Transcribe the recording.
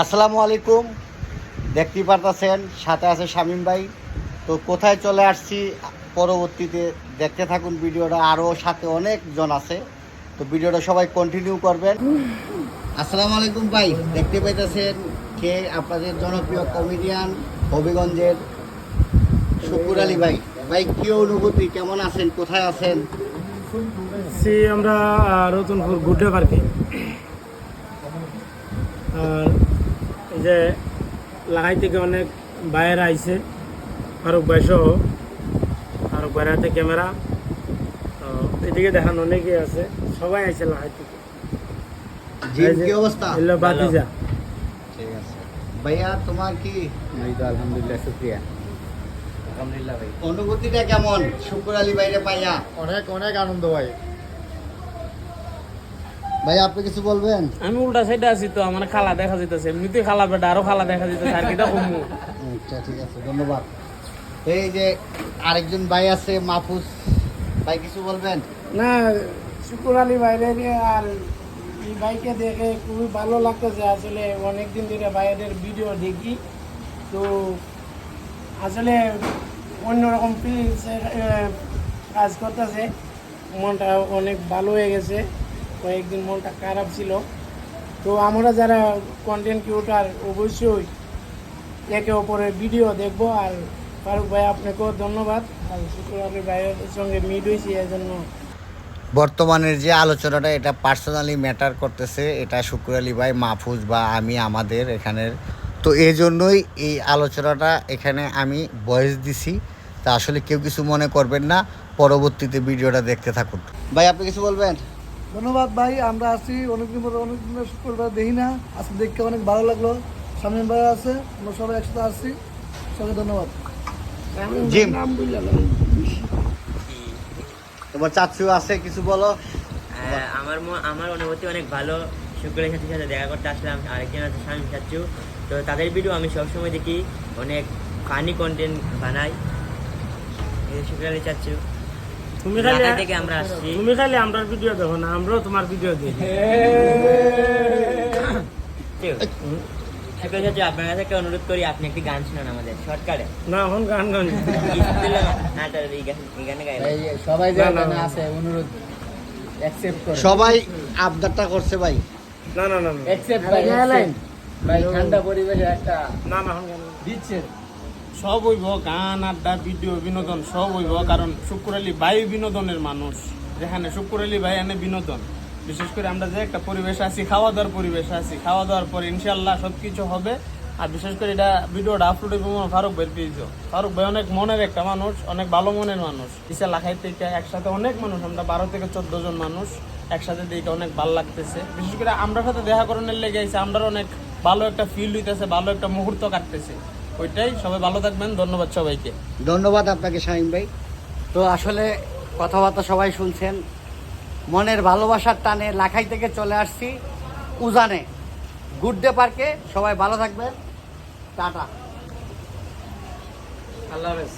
আসসালামু আলাইকুম। দেখতেই পারতেছেন সাথে আছে শামীম ভাই। তো কোথায় চলে আসছি পরবর্তীতে দেখতে থাকুন ভিডিওটা, আরও সাথে অনেকজন আছে। তো ভিডিওটা সবাই কন্টিনিউ করবেন। আসসালামু আলাইকুম ভাই, দেখতে পাইতেছেন কে আপনাদের জনপ্রিয় কমেডিয়ান হবিগঞ্জের শুকুর আলী ভাই। ভাই কি অনুভূতি, কেমন আছেন, কোথায় আছেন? আমরা রতনপুর গুড্ডে পার্কে, আর এই যে লাগাই থেকে অনেক বাইরে আইছে, ফারুক ভাই সহ। ফারুক ভাইয়ের হাতে ক্যামেরা, তো এদিকে দেখান অনেকে আছে, সবাই আইছে লাগাই থেকে। কি অবস্থা? বাতিজা ঠিক আছে ভাইয়া, তোমার কি? আলহামদুলিল্লাহ, শুক্রিয়া। আলহামদুলিল্লাহ ভাই, অনুভূতিটা কেমন শুকুর আলী ভাইরে পাইয়া? অনেক অনেক আনন্দ ভাই। ভাই আপনি কিছু বলবেন? আমি উল্টা সাইডে আছি, তো আমার খালা দেখা যেতেছে, এমনিতে খালা বেটা আরো খালা দেখা যেতেছে, আর কিটা কমু। আচ্ছা ঠিক আছে, ধন্যবাদ। এই যে আরেকজন ভাই আছে মাহফুজ ভাই, কিছু বলবেন? না, শুকুর আলী বাইরে আর এই বাইকে দেখে খুবই ভালো লাগতেছে। আসলে অনেকদিন ধরে বাইরের ভিডিও দেখি, তো আসলে অন্যরকম ফিলিংস কাজ করতেছে। মনটা অনেক ভালো হয়ে গেছে। কয়েকদিন মনটা খারাপ ছিল। তো আমরা যারা কন্টেন্ট ক্রিয়েটর অবশ্যই একে অপরের ভিডিও দেখবো। আর ফারুক ভাই আপনাকেও ধন্যবাদ। আর শুকুর আলী ভাইয়ের সঙ্গে মিট হয়েছি, এই জন্য বর্তমানের যে আলোচনাটা, এটা পার্সোনালি ম্যাটার করতেছে। এটা শুকুর আলী ভাই, মাহফুজ বা আমি, আমাদের এখানের। তো এই জন্যই এই আলোচনাটা এখানে আমি ভয়েস দিছি। তা আসলে কেউ কিছু মনে করবেন না, পরবর্তীতে ভিডিওটা দেখতে থাকুন। ভাই আপনি কিছু বলবেন? ধন্যবাদ ভাই। আমরা আসি অনেকদিন শুক্রবার দেখি না, আজকে দেখতে অনেক ভালো লাগলো। শামীম ভাই আছে, আমরা সবাই একসাথে আসছি। সবাই ধন্যবাদ। জিম, তোমার চাচু আছে, কিছু বলো। আমার অনুভূতি অনেক ভালো। শুক্রের সাথে দেখা করতে আসলাম। আরেকজন আছে শামীম চাচু, তো তাদের ভিডিও আমি সবসময় দেখি, অনেক ফানি কন্টেন্ট বানাই। শুক্র আলী চাচু, তুমি খালি ঢাকা থেকে আমরা আসছি। তুমি খালি আমরার ভিডিও দেখো না, আমরাও তোমার ভিডিও দেখি। শুক্র চাচু, আপনার কাছে একটা অনুরোধ করি, আপনি একটি গান শুনান আমাদের শর্টকাটে। না, এখন গান গান সবাই যে এখানে আছে, অনুরোধ অ্যাকসেপ্ট করে। সবাই আবদারটা করছে ভাই। না না না না। অ্যাকসেপ্ট ভাই, accept। ভাই ঠান্ডা পরিবেশে একটা না না, এখন গান দিচ্ছে। সব হইব, গান আড্ডা ভিডিও বিনোদন সব হইব, কারণ শুকুর আলী ভাই বিনোদনের মানুষ। যেখানে শুকুর আলী ভাই এনে বিনোদন, বিশেষ করে আমরা যে একটা পরিবেশ আছি, খাওয়া দাওয়ার পরিবেশ আছি, খাওয়া দাওয়ার পর ইনশাল্লাহ সবকিছু হবে। আর বিশেষ করে এটা ভিডিওটা আপলোড হইব ফারুক ভাইয়ের পেয়েছ। ফারুক ভাই অনেক মনের একটা মানুষ, অনেক ভালো মনের মানুষ। ইসা লাখাই থেকে একসাথে অনেক মানুষ, আমরা 12 থেকে 14 জন মানুষ একসাথে দেখে অনেক ভালো লাগতেছে। বিশেষ করে আমরা সাথে দেখা করানোর লেগে আছে, আমরা অনেক ভালো একটা ফিল হইতেছে, ভালো একটা মুহূর্ত কাটতেছে। ওইটাই। সবাই ভালো থাকবেন, ধন্যবাদ সবাইকে। ধন্যবাদ আপনাকে শামীম ভাই। তো আসলে কথাবার্তা সবাই শুনছেন, মনের ভালোবাসার টানে লাখাই থেকে চলে আসছি উজানে গুড্ডে পার্কে। সবাই ভালো থাকবেন, টাটা। আল্লাহ হাফেজ।